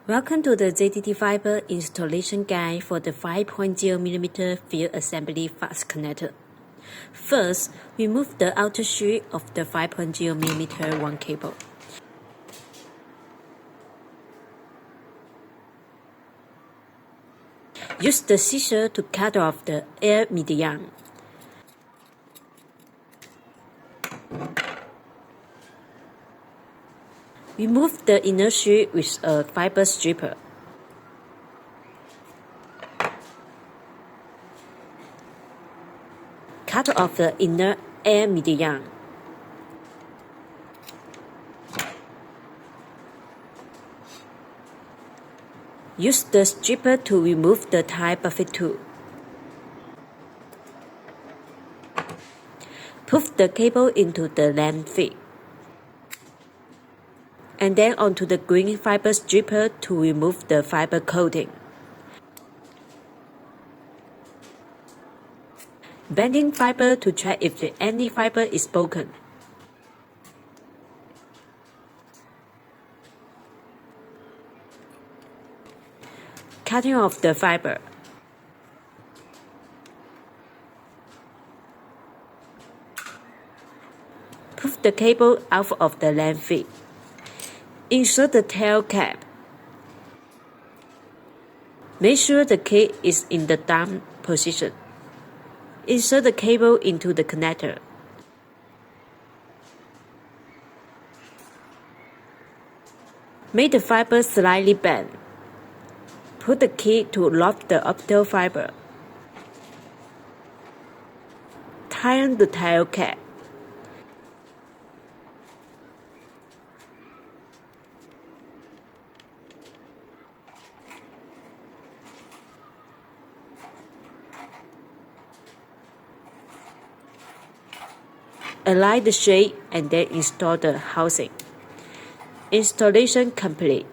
Welcome to the ZTTFIBER installation guide for the 5.0mm Field Assembly Fast Connector. First, remove the outer sheet of the 5.0mm one cable. Use the scissors to cut off the air medium. Remove the inner sheet with a fiber stripper. Cut off the inner air medium. Use the stripper to remove the tie buffet tool. Put the cable into the lamp feed, and then onto the green fiber stripper to remove the fiber coating. Bending fiber to check if any fiber is broken. Cutting off the fiber. Pull the cable out of the lamp feed. Insert the tail cap. Make sure the key is in the down position. Insert the cable into the connector. Make the fiber slightly bend. Put the key to lock the optical fiber. Tighten the tail cap. Align the shape and then install the housing. Installation complete.